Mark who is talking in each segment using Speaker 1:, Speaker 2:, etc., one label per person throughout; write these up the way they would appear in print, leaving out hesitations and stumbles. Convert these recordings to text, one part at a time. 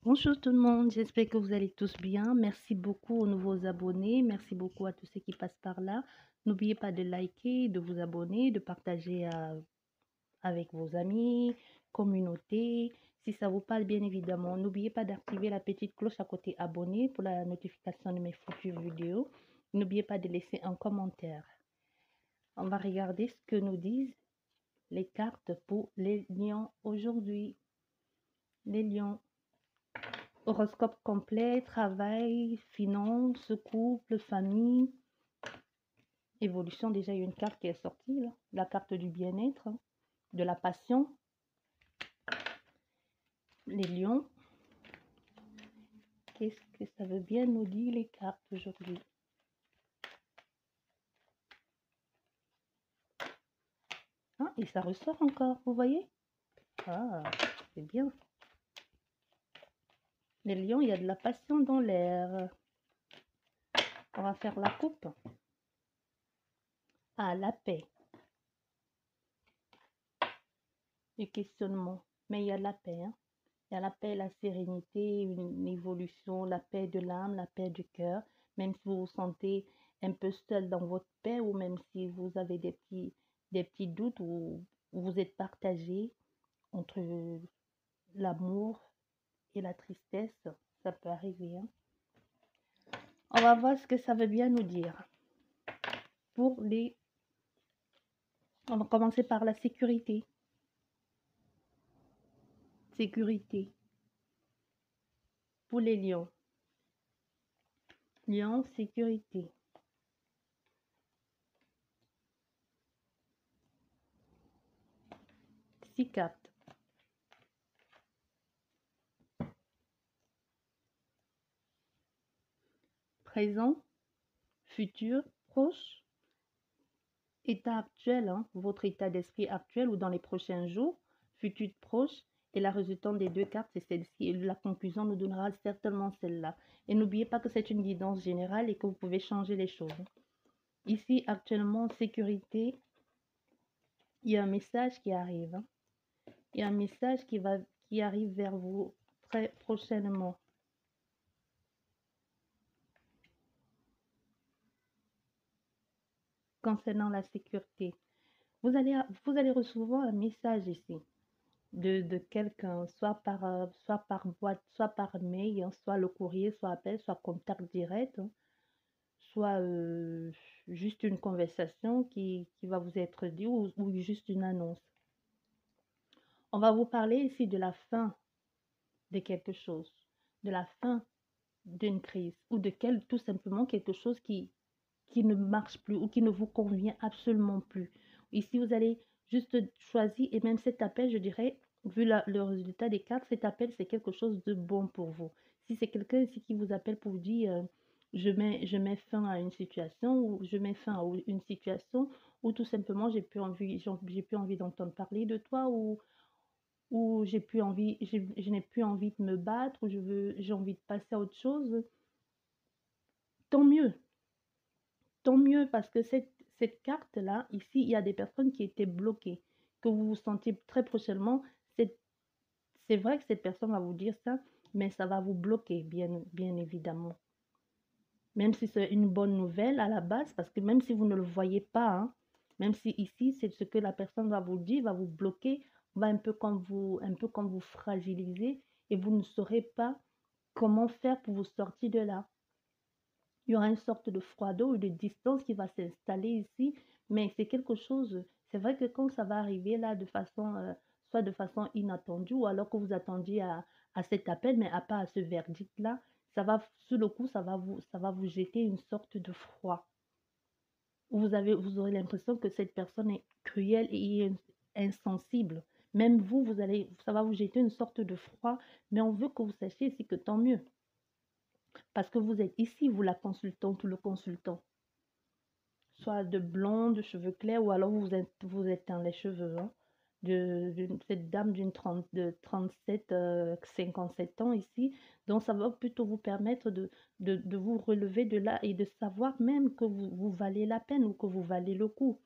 Speaker 1: Bonjour tout le monde, j'espère que vous allez tous bien. Merci beaucoup aux nouveaux abonnés, merci beaucoup à tous ceux qui passent par là. N'oubliez pas de liker, de vous abonner, de partager avec vos amis, communauté. Si ça vous parle, bien évidemment, n'oubliez pas d'activer la petite cloche à côté abonné pour la notification de mes futures vidéos. N'oubliez pas de laisser un commentaire. On va regarder ce que nous disent les cartes pour les lions aujourd'hui. Les lions. Horoscope complet, travail, finances, couple, famille, évolution. Déjà, il y a une carte qui est sortie, là. La carte du bien-être, hein, de la passion. Les lions. Qu'est-ce que ça veut bien nous dire, les cartes aujourd'hui? Ah, et ça ressort encore, vous voyez? Ah, c'est bien. Les lions, il y a de la passion dans l'air. On va faire la coupe. Ah, la paix. Le questionnement. Mais il y a de la paix, hein. Il y a la paix, la sérénité, une évolution, la paix de l'âme, la paix du cœur. Même si vous vous sentez un peu seul dans votre paix ou même si vous avez des petits doutes ou vous êtes partagé entre l'amour et la tristesse, ça peut arriver, hein. On va voir ce que ça veut bien nous dire. Pour les... On va commencer par la sécurité. Sécurité. Pour les lions. Lion, sécurité. 6 cartes. Présent, futur, proche, état actuel, hein, votre état d'esprit actuel ou dans les prochains jours, futur proche, et la résultante des deux cartes, c'est celle-ci. Et la conclusion nous donnera certainement celle-là. Et n'oubliez pas que c'est une guidance générale et que vous pouvez changer les choses. Ici, actuellement, sécurité, il y a un message qui arrive, hein. Il y a un message qui arrive vers vous très prochainement. Concernant la sécurité. Vous allez recevoir un message ici de quelqu'un, soit par boîte, soit par mail, hein, soit le courrier, soit appel, soit contact direct, hein, soit juste une conversation qui va vous être dit ou juste une annonce. On va vous parler ici de la fin de quelque chose, de la fin d'une crise ou tout simplement quelque chose qui ne marche plus ou qui ne vous convient absolument plus. Ici, vous allez juste choisir, et même cet appel, je dirais, vu le résultat des cartes, cet appel, c'est quelque chose de bon pour vous. Si c'est quelqu'un ici qui vous appelle pour vous dire, je mets fin à une situation, ou je mets fin à une situation, ou tout simplement, j'ai plus envie d'entendre parler de toi, ou je n'ai plus envie de me battre, ou j'ai envie de passer à autre chose, tant mieux. Tant mieux parce que cette carte-là, ici, il y a des personnes qui étaient bloquées, que vous vous sentiez très prochainement. C'est vrai que cette personne va vous dire ça, mais ça va vous bloquer, bien évidemment. Même si c'est une bonne nouvelle à la base, parce que même si vous ne le voyez pas, hein, même si ici, c'est ce que la personne va vous dire, va vous bloquer, va un peu comme vous fragiliser et vous ne saurez pas comment faire pour vous sortir de là. Il y aura une sorte de froideur ou de distance qui va s'installer ici, mais c'est quelque chose, c'est vrai que quand ça va arriver là de façon, soit de façon inattendue ou alors que vous attendiez à cet appel, mais à pas à ce verdict-là, sur le coup, ça va vous jeter une sorte de froid. Vous aurez l'impression que cette personne est cruelle et insensible. Même ça va vous jeter une sorte de froid, mais on veut que vous sachiez ici que tant mieux. Parce que vous êtes ici, vous la consultante ou le consultant. Soit de blonde, de cheveux clairs, ou alors vous êtes dans les cheveux, hein, cette dame de 37, 57 ans ici. Donc, ça va plutôt vous permettre de vous relever de là et de savoir même que vous valez la peine ou que vous valez le coup.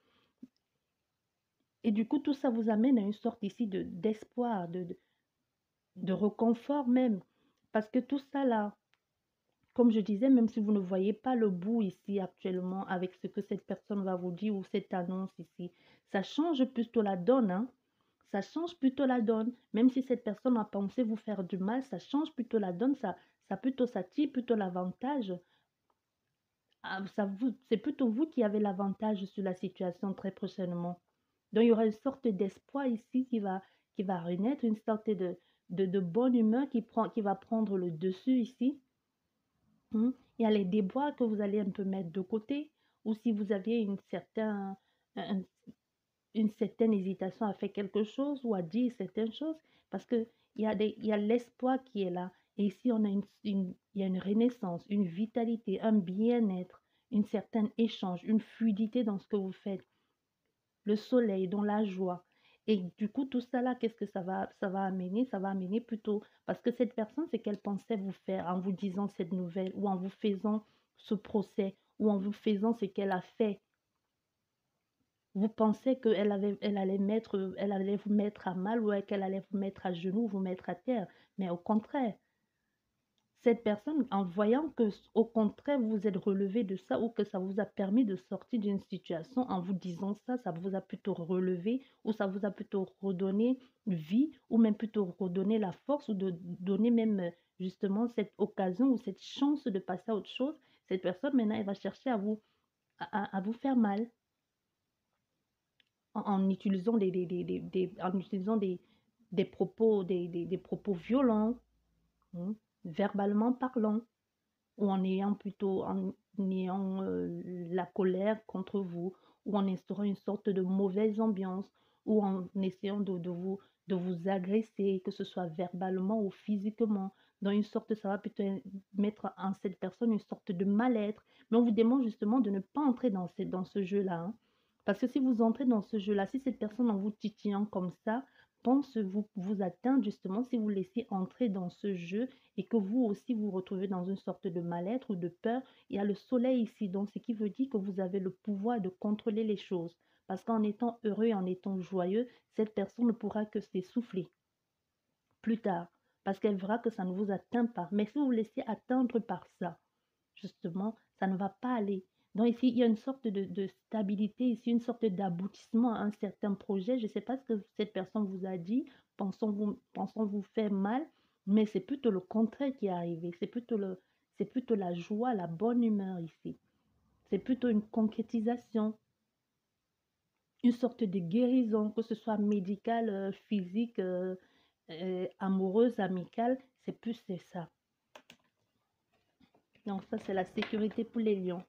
Speaker 1: Et du coup, tout ça vous amène à une sorte ici d'espoir, de réconfort même. Parce que tout ça là, comme je disais, même si vous ne voyez pas le bout ici actuellement avec ce que cette personne va vous dire ou cette annonce ici, ça change plutôt la donne, hein. Ça change plutôt la donne. Même si cette personne a pensé vous faire du mal, ça change plutôt la donne, ça tire plutôt l'avantage. Ah, c'est plutôt vous qui avez l'avantage sur la situation très prochainement. Donc, il y aura une sorte d'espoir ici qui va renaître, une sorte de bonne humeur qui va prendre le dessus ici. Il y a les déboires que vous allez un peu mettre de côté, ou si vous aviez un- une certaine hésitation à faire quelque chose ou à dire certaines choses, parce que il y a l'espoir qui est là. Et ici, on a il y a une renaissance, une vitalité, un bien-être, une certaine échange, une fluidité dans ce que vous faites, le soleil, dans la joie. Et du coup, tout ça là, qu'est-ce que ça va amener? Ça va amener plutôt, parce que cette personne, c'est qu'elle pensait vous faire en vous disant cette nouvelle, ou en vous faisant ce procès, ou en vous faisant ce qu'elle a fait. Vous pensez elle allait vous mettre à mal ou qu'elle allait vous mettre à genoux, vous mettre à terre. Mais au contraire, cette personne, en voyant que, au contraire, vous vous êtes relevé de ça ou que ça vous a permis de sortir d'une situation en vous disant ça, ça vous a plutôt relevé ou ça vous a plutôt redonné vie ou même plutôt redonné la force ou de donner même justement cette occasion ou cette chance de passer à autre chose. Cette personne, maintenant, elle va chercher à vous faire mal en utilisant en utilisant des propos violents, hein, verbalement parlant, ou en ayant la colère contre vous, ou en instaurant une sorte de mauvaise ambiance, ou en essayant de vous agresser, que ce soit verbalement ou physiquement. Dans une sorte, ça va plutôt mettre en cette personne une sorte de mal-être. Mais on vous demande justement de ne pas entrer dans ce jeu-là, hein. Parce que si vous entrez dans ce jeu-là, si cette personne en vous titillant comme ça, pense vous atteindre justement si vous laissez entrer dans ce jeu et que vous aussi vous retrouvez dans une sorte de mal-être ou de peur, il y a le soleil ici, donc ce qui veut dire que vous avez le pouvoir de contrôler les choses. Parce qu'en étant heureux et en étant joyeux, cette personne ne pourra que s'essouffler plus tard, parce qu'elle verra que ça ne vous atteint pas. Mais si vous vous laissez atteindre par ça, justement, ça ne va pas aller. Donc ici, il y a une sorte de stabilité, ici, une sorte d'aboutissement à un certain projet. Je ne sais pas ce que cette personne vous a dit, pensons vous faire mal, mais c'est plutôt le contraire qui est arrivé. C'est plutôt la joie, la bonne humeur ici. C'est plutôt une concrétisation, une sorte de guérison, que ce soit médicale, physique, amoureuse, amicale. C'est ça. Donc ça, c'est la sécurité pour les lions.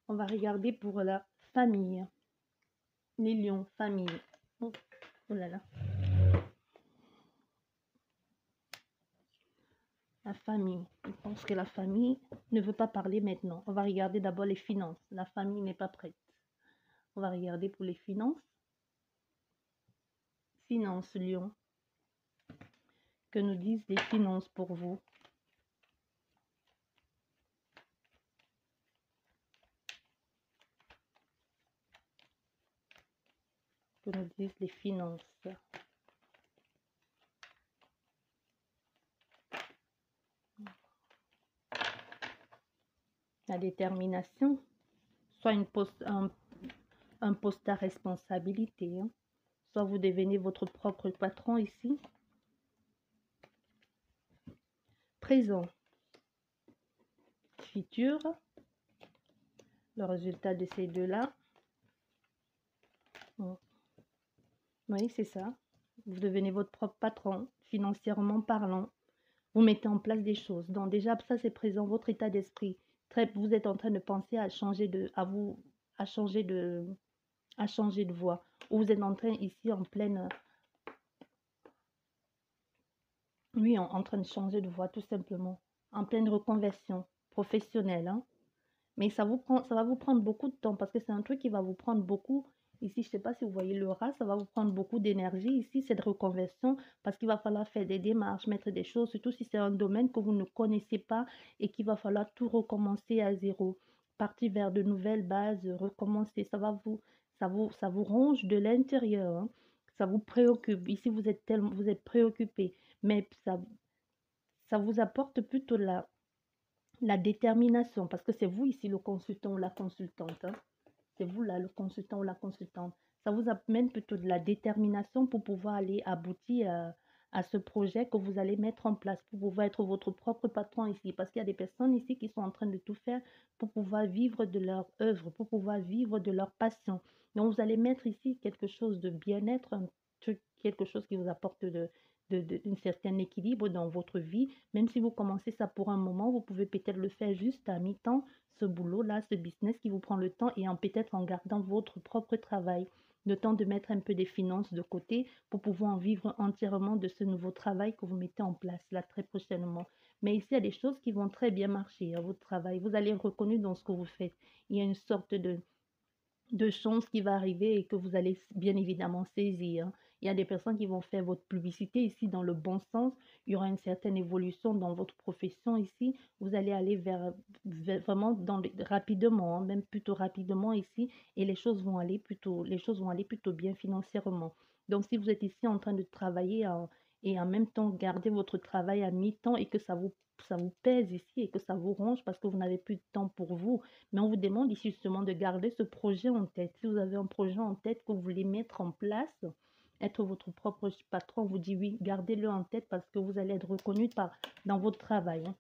Speaker 1: On va regarder pour la famille. Les lions, famille. Oh, oh là là. La famille. Je pense que la famille ne veut pas parler maintenant. On va regarder d'abord les finances. La famille n'est pas prête. On va regarder pour les finances. Finances, lion. Que nous disent les finances pour vous? Que nous disent les finances? La détermination. Soit un poste à responsabilité, hein. Soit vous devenez votre propre patron ici. Présent. Futur. Le résultat de ces deux-là. Oui, c'est ça. Vous devenez votre propre patron, financièrement parlant. Vous mettez en place des choses. Donc déjà, ça, c'est présent, votre état d'esprit. Vous êtes en train de penser à changer à changer de voie. Ou vous êtes en train ici en pleine, oui, en train de changer de voie, tout simplement. En pleine reconversion professionnelle, hein. Mais ça va vous prendre beaucoup de temps parce que c'est un truc qui va vous prendre beaucoup. Ici, je ne sais pas si vous voyez le rat, ça va vous prendre beaucoup d'énergie ici, cette reconversion, parce qu'il va falloir faire des démarches, mettre des choses, surtout si c'est un domaine que vous ne connaissez pas et qu'il va falloir tout recommencer à zéro. Partir vers de nouvelles bases, recommencer, ça vous ronge de l'intérieur, hein. ça vous préoccupe. Ici, vous êtes préoccupé, mais ça vous apporte plutôt la détermination, parce que c'est vous ici le consultant ou la consultante, hein. C'est vous là, le consultant ou la consultante. Ça vous amène plutôt de la détermination pour pouvoir aller aboutir à ce projet que vous allez mettre en place, pour pouvoir être votre propre patron ici. Parce qu'il y a des personnes ici qui sont en train de tout faire pour pouvoir vivre de leur œuvre, pour pouvoir vivre de leur passion. Donc vous allez mettre ici quelque chose de bien-être, un truc, quelque chose qui vous apporte un certain équilibre dans votre vie. Même si vous commencez ça pour un moment, vous pouvez peut-être le faire juste à mi-temps, ce boulot-là, ce business qui vous prend le temps et peut-être en gardant votre propre travail. Le temps de mettre un peu des finances de côté pour pouvoir en vivre entièrement de ce nouveau travail que vous mettez en place là très prochainement. Mais ici, il y a des choses qui vont très bien marcher à votre travail. Vous allez être reconnu dans ce que vous faites. Il y a une sorte de chance qui va arriver et que vous allez bien évidemment saisir. Il y a des personnes qui vont faire votre publicité ici dans le bon sens. Il y aura une certaine évolution dans votre profession ici. Vous allez aller vraiment rapidement, hein, même plutôt rapidement ici, et les choses vont aller plutôt bien financièrement. Donc, si vous êtes ici en train de travailler et en même temps garder votre travail à mi-temps et que ça vous pèse ici et que ça vous ronge parce que vous n'avez plus de temps pour vous, mais on vous demande ici justement de garder ce projet en tête. Si vous avez un projet en tête que vous voulez mettre en place, être votre propre patron, on vous dit oui, gardez-le en tête parce que vous allez être reconnu dans votre travail, hein.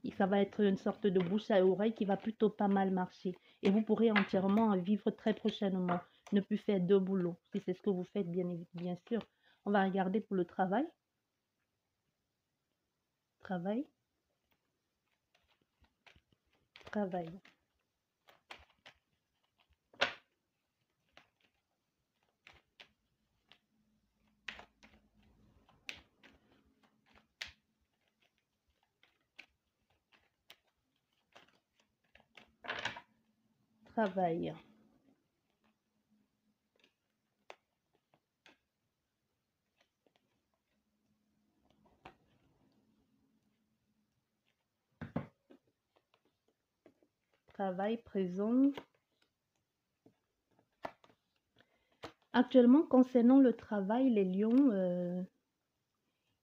Speaker 1: Et ça va être une sorte de bouche à oreille qui va plutôt pas mal marcher. Et vous pourrez entièrement en vivre très prochainement. Ne plus faire deux boulots, si c'est ce que vous faites, bien sûr. On va regarder pour le travail. Travail, travail, travail, travail, présent. Actuellement, concernant le travail, les lions,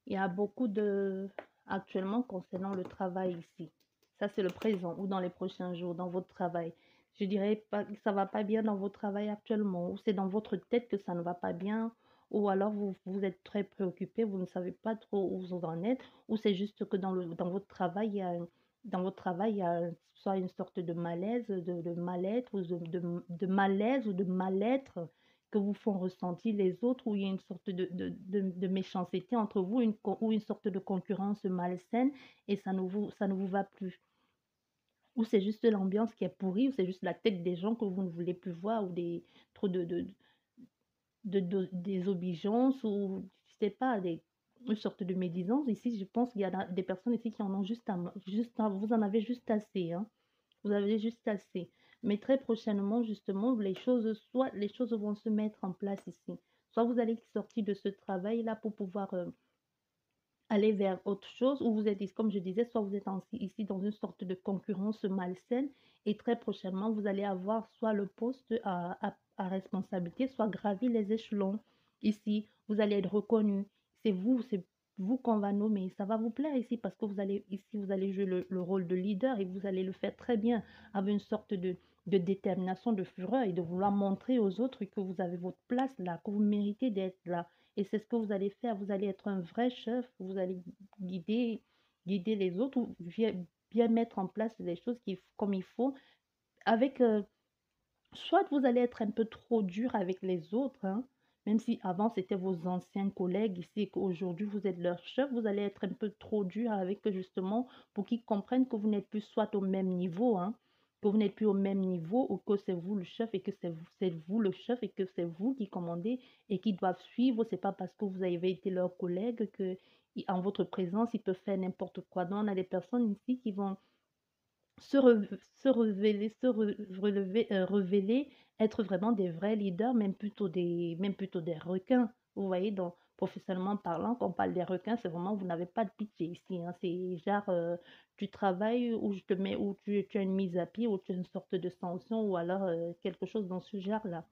Speaker 1: il y a beaucoup de... Actuellement, concernant le travail ici, ça c'est le présent ou dans les prochains jours, dans votre travail. Je dirais pas que ça va pas bien dans votre travail actuellement, ou c'est dans votre tête que ça ne va pas bien, ou alors vous êtes très préoccupé, vous ne savez pas trop où vous en êtes, ou c'est juste que dans votre travail, dans votre travail, il y a soit une sorte de malaise, de mal-être, ou de malaise ou de mal-être que vous font ressentir les autres, où il y a une sorte de méchanceté entre vous, ou une sorte de concurrence malsaine, et ça ne vous va plus. Ou c'est juste l'ambiance qui est pourrie, ou c'est juste la tête des gens que vous ne voulez plus voir, ou trop de désobéissance, ou je sais pas, une sorte de médisance. Ici, je pense qu'il y a des personnes ici qui en ont vous en avez juste assez, hein. Vous avez juste assez. Mais très prochainement, justement, soit les choses vont se mettre en place ici. Soit vous allez sortir de ce travail-là pour pouvoir aller vers autre chose, ou vous êtes, comme je disais, soit vous êtes ici dans une sorte de concurrence malsaine, et très prochainement, vous allez avoir soit le poste à responsabilité, soit gravir les échelons. Ici, vous allez être reconnu. C'est vous qu'on va nommer. Ça va vous plaire ici parce que vous allez jouer le rôle de leader et vous allez le faire très bien avec une sorte de détermination, de fureur et de vouloir montrer aux autres que vous avez votre place là, que vous méritez d'être là. Et c'est ce que vous allez faire. Vous allez être un vrai chef. Vous allez guider les autres ou bien mettre en place les choses comme il faut. Avec, soit vous allez être un peu trop dur avec les autres, hein, même si avant c'était vos anciens collègues ici et qu'aujourd'hui vous êtes leur chef, vous allez être un peu trop dur avec eux justement pour qu'ils comprennent que vous n'êtes plus soit au même niveau, hein, que vous n'êtes plus au même niveau ou que c'est vous le chef et que c'est vous le chef et que c'est vous qui commandez et qui doivent suivre. C'est pas parce que vous avez été leur collègue que en votre présence ils peuvent faire n'importe quoi. Donc on a des personnes ici qui vont se révéler, révéler être vraiment des vrais leaders, même plutôt des requins. Vous voyez, professionnellement parlant, quand on parle des requins, c'est vraiment, vous n'avez pas de pitié ici, hein. C'est genre, tu travailles ou je te mets, ou tu as une mise à pied, ou tu as une sorte de sanction, ou alors quelque chose dans ce genre-là.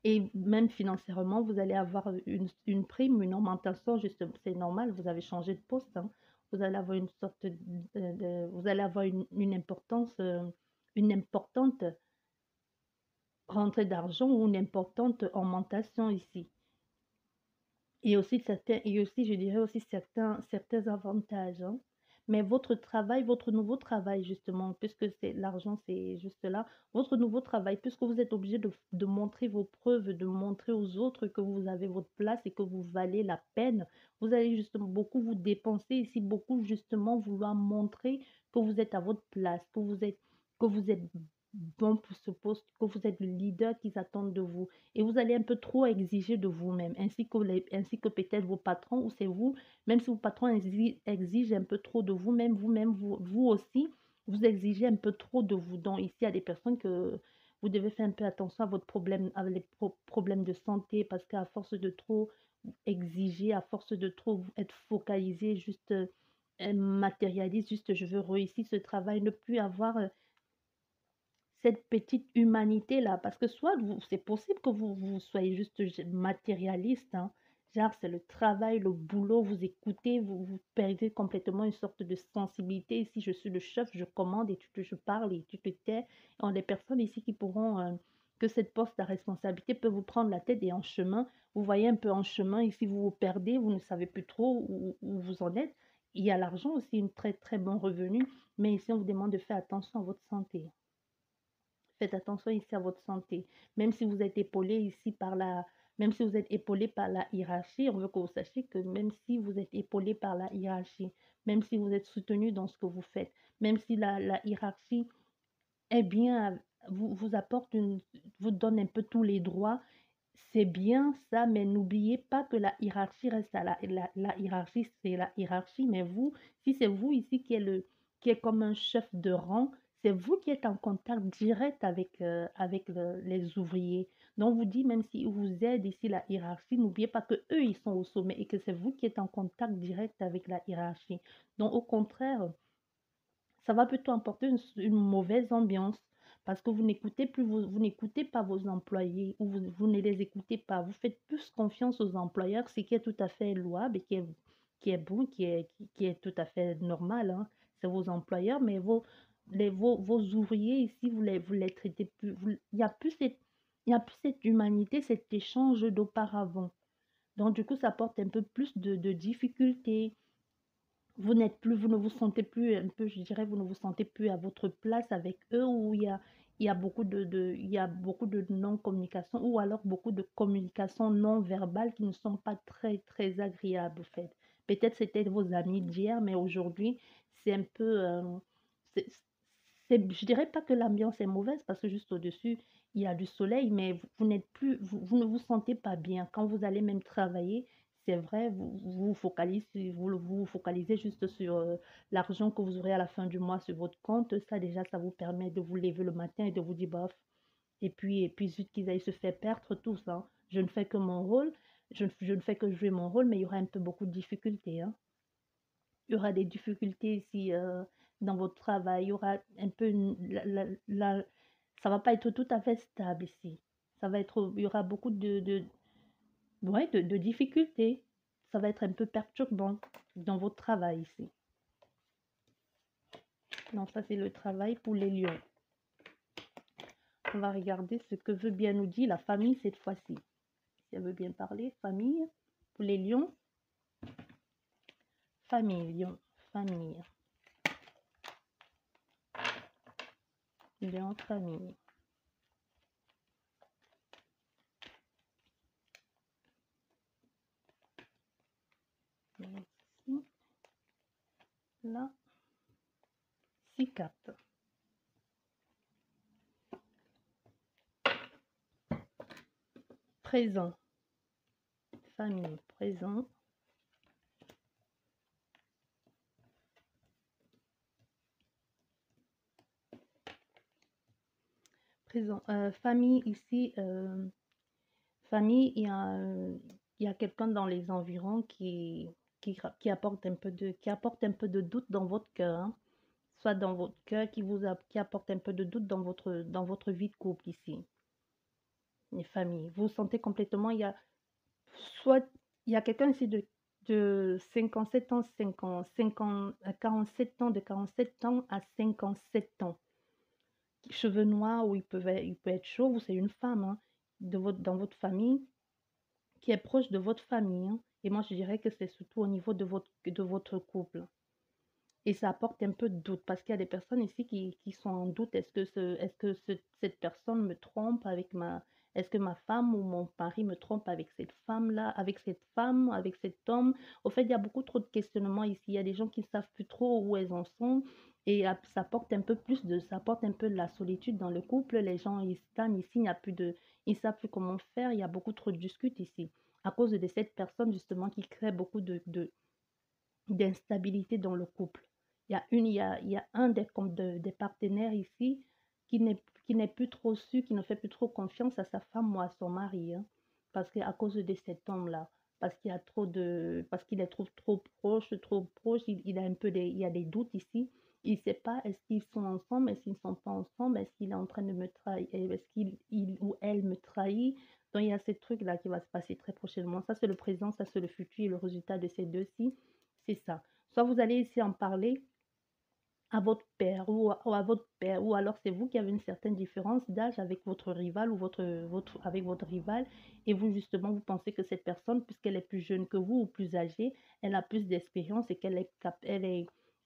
Speaker 1: Et même financièrement, vous allez avoir une prime, une augmentation, justement, c'est normal, vous avez changé de poste, hein. Vous allez avoir une sorte vous allez avoir une importance, une importante rentrée d'argent ou une importante augmentation ici. Et aussi, je dirais aussi certains avantages, hein. Mais votre travail, votre nouveau travail justement, puisque c'est l'argent, c'est juste là, votre nouveau travail, puisque vous êtes obligé de montrer vos preuves, de montrer aux autres que vous avez votre place et que vous valez la peine, vous allez justement beaucoup vous dépenser ici, beaucoup justement vouloir montrer que vous êtes à votre place, que vous êtes bon pour ce poste, que vous êtes le leader qu'ils attendent de vous. Et vous allez un peu trop exiger de vous-même, ainsi que peut-être vos patrons ou c'est vous, même si vos patrons exigent un peu trop de vous-même, vous aussi, vous exigez un peu trop de vous. Donc ici, il y a des personnes que vous devez faire un peu attention à votre problème, à les problèmes de santé, parce qu'à force de trop exiger, à force de trop être focalisé, juste matérialiste, juste je veux réussir ce travail, ne plus avoir cette petite humanité-là, parce que soit c'est possible que vous soyez juste matérialiste, hein, genre c'est le travail, le boulot, vous écoutez, vous perdez complètement une sorte de sensibilité. Ici, je suis le chef, je commande et je parle et tu te tais. On a des personnes ici qui pourront, que cette poste à responsabilité peut vous prendre la tête et en chemin, vous voyez un peu en chemin, ici vous vous perdez, vous ne savez plus trop où vous en êtes. Il y a l'argent aussi, une très très bon revenu, mais ici on vous demande de faire attention à votre santé. Faites attention ici à votre santé. Même si vous êtes épaulé ici par la, même si vous êtes épaulé par la hiérarchie, on veut que vous sachiez que même si vous êtes épaulé par la hiérarchie, même si vous êtes soutenu dans ce que vous faites, même si la hiérarchie est bien, vous apporte vous donne un peu tous les droits, c'est bien ça, mais n'oubliez pas que la hiérarchie reste à la hiérarchie, c'est la hiérarchie, mais vous, si c'est vous ici qui est comme un chef de rang, c'est vous qui êtes en contact direct avec les ouvriers. Donc, vous dit, même si vous aide ici la hiérarchie, n'oubliez pas que eux, ils sont au sommet et que c'est vous qui êtes en contact direct avec la hiérarchie. Donc, au contraire, ça va plutôt apporter une mauvaise ambiance parce que vous n'écoutez pas vos employés ou vous ne les écoutez pas. Vous faites plus confiance aux employeurs, ce qui est tout à fait louable et qui est bon, qui est tout à fait normal, hein. C'est vos employeurs, mais vos ouvriers ici, vous les traitez plus. Il y a plus cette humanité, cet échange d'auparavant. Donc, du coup, ça apporte un peu plus de difficultés. Vous ne vous sentez plus un peu, je dirais, vous ne vous sentez plus à votre place avec eux où il y a beaucoup il y a beaucoup de non-communication ou alors beaucoup de communication non verbale qui ne sont pas très, très agréables, en fait. Peut-être c'était vos amis d'hier, mais aujourd'hui, c'est un peu, c'est, je dirais pas que l'ambiance est mauvaise parce que juste au-dessus, il y a du soleil, mais vous n'êtes plus, vous ne vous sentez pas bien. Quand vous allez même travailler, c'est vrai, vous focalisez juste sur l'argent que vous aurez à la fin du mois sur votre compte. Ça, déjà, ça vous permet de vous lever le matin et de vous dire, bof. Et puis zut, qu'ils aillent se faire perdre tout ça. Je ne fais que mon rôle. Je ne fais que jouer mon rôle, mais il y aura un peu beaucoup de difficultés, hein. Il y aura des difficultés ici dans votre travail. Il y aura un peu ça va pas être tout à fait stable ici. Il y aura beaucoup ouais, de difficultés. Ça va être un peu perturbant dans votre travail ici. Donc ça, c'est le travail pour les lions. On va regarder ce que veut bien nous dire la famille cette fois-ci. Si elle veut bien parler, famille. Pour les lions, famille, lion, famille. Lion, famille. Ici, là, 6 cartes. Présent, famille, présent. Présent. Famille ici, famille, il y a quelqu'un dans les environs qui apporte qui apporte un peu de doute dans votre cœur, hein. Soit dans votre cœur qui apporte un peu de doute dans votre vie de couple ici. les familles. Vous vous sentez complètement, soit il y a quelqu'un ici de 57 ans, 47 ans, de 47 ans à 57 ans. Cheveux noirs ou il peut être chauve, ou c'est une femme hein, dans votre famille qui est proche de votre famille. Hein. Et moi, je dirais que c'est surtout au niveau de votre couple. Et ça apporte un peu de doute parce qu'il y a des personnes ici qui sont en doute. Cette personne me trompe avec ma... Est-ce que ma femme ou mon mari me trompe avec cette femme-là, avec cette femme, avec cet homme? Au fait, il y a beaucoup trop de questionnements ici. Il y a des gens qui ne savent plus trop où elles en sont. Et ça apporte un peu ça apporte un peu de la solitude dans le couple. Les gens, ils stagnent ici, il n'y a plus de... Ils ne savent plus comment faire. Il y a beaucoup trop de disputes ici. À cause de cette personne, justement, qui crée beaucoup d'instabilité dans le couple. Il y a un des partenaires ici qui n'est plus trop sûr, qui ne fait plus trop confiance à sa femme ou à son mari, hein, parce qu'à cause de cet homme-là, parce qu'il est trop proche, il a un peu il y a des doutes ici. Il ne sait pas, est-ce qu'ils sont ensemble, est-ce qu'ils ne sont pas ensemble, est-ce qu'il est en train de me trahir, est-ce qu'il ou elle me trahit. Donc il y a ces trucs-là qui va se passer très prochainement. Ça, c'est le présent, ça, c'est le futur et le résultat de ces deux-ci. C'est ça. Soit vous allez ici en parler à votre père ou à votre père, ou alors c'est vous qui avez une certaine différence d'âge avec votre rival ou avec votre rival, et vous justement vous pensez que cette personne, puisqu'elle est plus jeune que vous ou plus âgée, elle a plus d'expérience et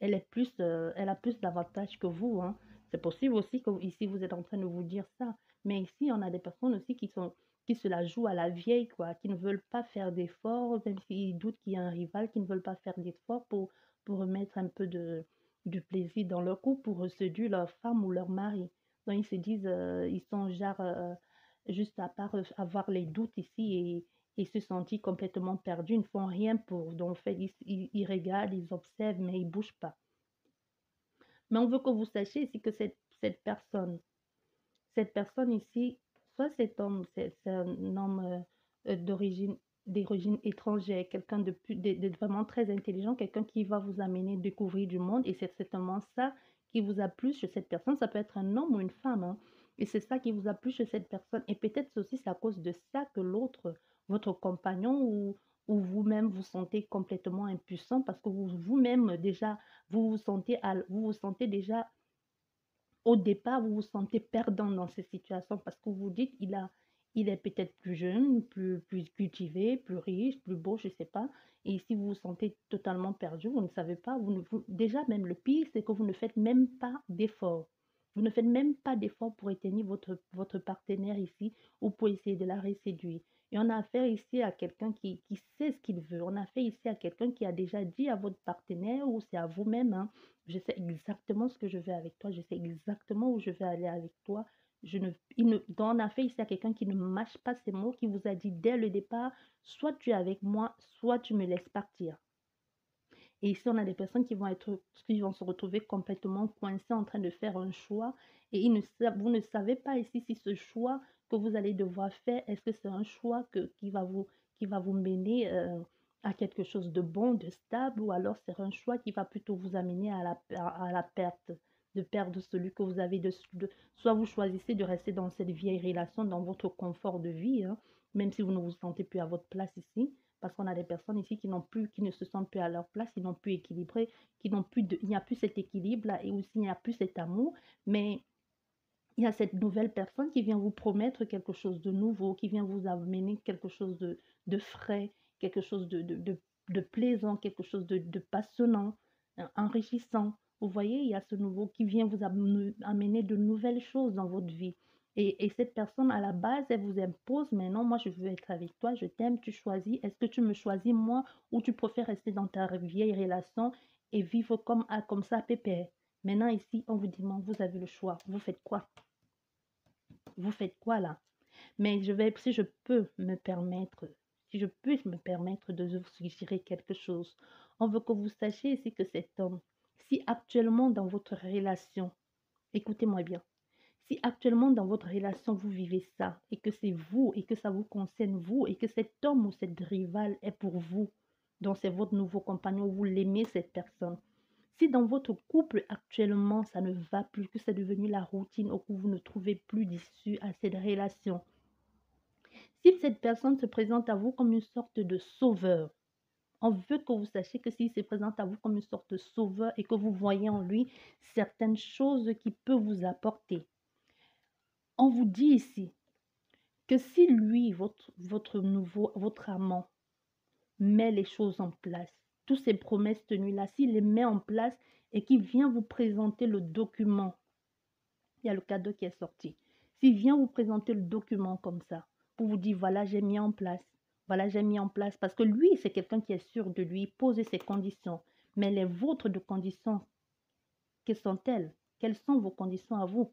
Speaker 1: elle a plus d'avantages que vous. Hein. C'est possible aussi que ici vous êtes en train de vous dire ça, mais ici on a des personnes aussi qui se la jouent à la vieille, quoi, qui ne veulent pas faire d'efforts, même s'ils doutent qu'il y a un rival, qui ne veulent pas faire d'efforts pour remettre un peu du plaisir dans leur couple, pour séduire leur femme ou leur mari. Donc ils se disent, ils sont genre juste à part avoir les doutes ici et se sentir complètement perdus, ils ne font rien pour. Donc en fait, ils regardent, ils observent, mais ils ne bougent pas. Mais on veut que vous sachiez ici que cette personne ici, soit cet homme, c'est un homme d'origine étrangère, quelqu'un de vraiment très intelligent, quelqu'un qui va vous amener à découvrir du monde. Et c'est certainement ça qui vous a plu chez cette personne. Ça peut être un homme ou une femme. Hein. Et c'est ça qui vous a plu chez cette personne. Et peut-être aussi c'est à cause de ça que l'autre, votre compagnon ou vous-même vous sentez complètement impuissant parce que vous-même déjà, vous vous sentez déjà au départ, vous vous sentez perdant dans ces situations parce que vous vous dites, il est peut-être plus jeune, plus cultivé, plus riche, plus beau, je ne sais pas. Et si vous vous sentez totalement perdu, vous ne savez pas, déjà même le pire, c'est que vous ne faites même pas d'effort. Vous ne faites même pas d'effort pour éteindre votre partenaire ici ou pour essayer de la reséduire. Et on a affaire ici à quelqu'un qui sait ce qu'il veut. On a affaire ici à quelqu'un qui a déjà dit à votre partenaire ou c'est à vous-même, hein, je sais exactement ce que je veux avec toi. Je sais exactement où je vais aller avec toi. Dans un fait, ici, il y a quelqu'un qui ne mâche pas ses mots, qui vous a dit dès le départ, soit tu es avec moi, soit tu me laisses partir. Et ici, on a des personnes qui vont se retrouver complètement coincées en train de faire un choix. Et vous ne savez pas ici si ce choix que vous allez devoir faire, est-ce que c'est un choix qui va vous mener à quelque chose de bon, de stable, ou alors c'est un choix qui va plutôt vous amener à la perte, de perdre celui que vous avez soit vous choisissez de rester dans cette vieille relation, dans votre confort de vie, hein, même si vous ne vous sentez plus à votre place ici, parce qu'on a des personnes ici qui ne se sentent plus à leur place, ils n'ont plus équilibré, il n'y a plus cet équilibre-là et aussi il n'y a plus cet amour, mais il y a cette nouvelle personne qui vient vous promettre quelque chose de nouveau, qui vient vous amener quelque chose de frais, quelque chose de plaisant, quelque chose de passionnant, enrichissant. Vous voyez, il y a ce nouveau qui vient vous amener de nouvelles choses dans votre vie. Et cette personne, à la base, elle vous impose, mais non, moi, je veux être avec toi, je t'aime, tu choisis. Est-ce que tu me choisis, moi, ou tu préfères rester dans ta vieille relation et vivre comme ça, pépère? Maintenant, ici, on vous demande, vous avez le choix. Vous faites quoi? Vous faites quoi là? Mais si je peux me permettre, si je puis me permettre de vous suggérer quelque chose, on veut que vous sachiez ici que cet homme, si actuellement dans votre relation, écoutez-moi bien, si actuellement dans votre relation vous vivez ça et que c'est vous et que ça vous concerne vous et que cet homme ou cette rivale est pour vous, donc c'est votre nouveau compagnon, vous l'aimez cette personne. Si dans votre couple actuellement ça ne va plus, que c'est devenu la routine ou que vous ne trouvez plus d'issue à cette relation, Si cette personne se présente à vous comme une sorte de sauveur, on veut que vous sachiez que s'il se présente à vous comme une sorte de sauveur et que vous voyez en lui certaines choses qui peuvent vous apporter, on vous dit ici que si lui, votre amant, met les choses en place, toutes ces promesses tenues-là, s'il les met en place et qu'il vient vous présenter le document, il y a le cadeau qui est sorti. S'il vient vous présenter le document comme ça, pour vous dire, voilà, j'ai mis en place, voilà, j'ai mis en place, parce que lui, c'est quelqu'un qui est sûr de lui, poser ses conditions, mais les vôtres de conditions, quelles sont-elles? Quelles sont vos conditions à vous?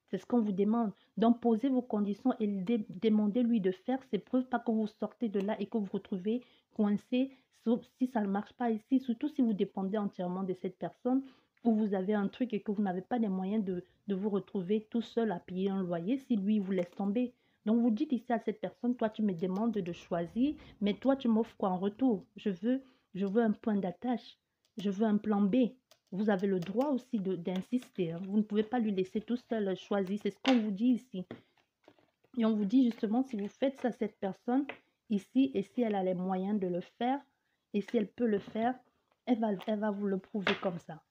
Speaker 1: C'est ce qu'on vous demande. Donc, posez vos conditions et demandez-lui de faire ses preuves, pas que vous sortez de là et que vous vous retrouvez coincé, sauf si ça ne marche pas ici, surtout si vous dépendez entièrement de cette personne ou vous avez un truc et que vous n'avez pas les moyens de vous retrouver tout seul à payer un loyer si lui vous laisse tomber. Donc, vous dites ici à cette personne, toi, tu me demandes de choisir, mais toi, tu m'offres quoi en retour? Je veux un point d'attache. Je veux un plan B. Vous avez le droit aussi d'insister. Vous ne pouvez pas lui laisser tout seul choisir. C'est ce qu'on vous dit ici. Et on vous dit justement, si vous faites ça à cette personne ici, et si elle a les moyens de le faire, et si elle peut le faire, elle va vous le prouver comme ça.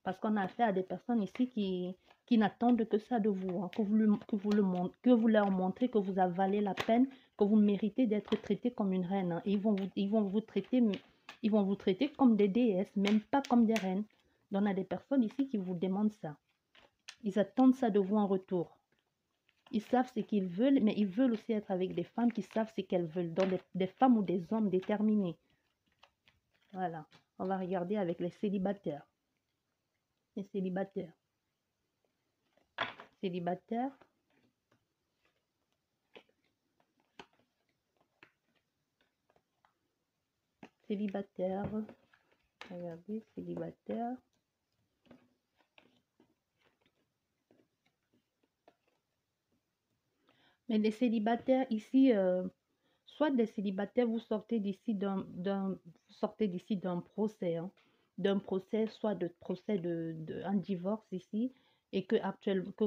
Speaker 1: Parce qu'on a affaire à des personnes ici qui n'attendent que ça de vous, hein, que vous leur montrez que vous avalez la peine, que vous méritez d'être traité comme une reine. Hein. Ils vont vous traiter comme des déesses, même pas comme des reines. Donc, on a des personnes ici qui vous demandent ça. Ils attendent ça de vous en retour. Ils savent ce qu'ils veulent, mais ils veulent aussi être avec des femmes qui savent ce qu'elles veulent. Donc, des femmes ou des hommes déterminés. Voilà. On va regarder avec les célibataires. Les célibataires. Célibataires. Célibataire. Regardez, célibataire. Mais les célibataires ici, soit des célibataires, vous sortez d'ici d'un procès, hein, d'un procès, soit de procès un divorce ici, et que actuellement, que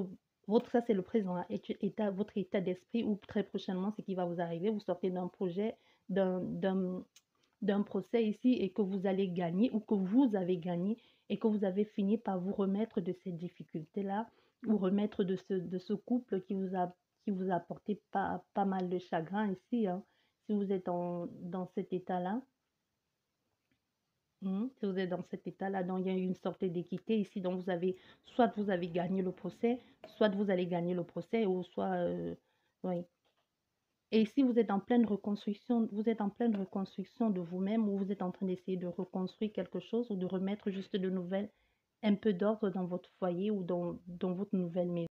Speaker 1: ça c'est le présent, hein, votre état d'esprit, ou très prochainement ce qui va vous arriver, vous sortez d'un projet, d'un procès ici, et que vous allez gagner, ou que vous avez gagné, et que vous avez fini par vous remettre de ces difficultés-là, ou remettre de ce couple qui vous a apporté pas mal de chagrin ici, hein, si vous êtes dans cet état-là. Si vous êtes dans cet état-là, donc il y a une sorte d'équité ici, donc soit vous avez gagné le procès, soit vous allez gagner le procès, ou soit, oui. Et si vous êtes en pleine reconstruction, vous êtes en pleine reconstruction de vous-même, ou vous êtes en train d'essayer de reconstruire quelque chose, ou de remettre juste de nouvelles, un peu d'ordre dans votre foyer ou dans votre nouvelle maison.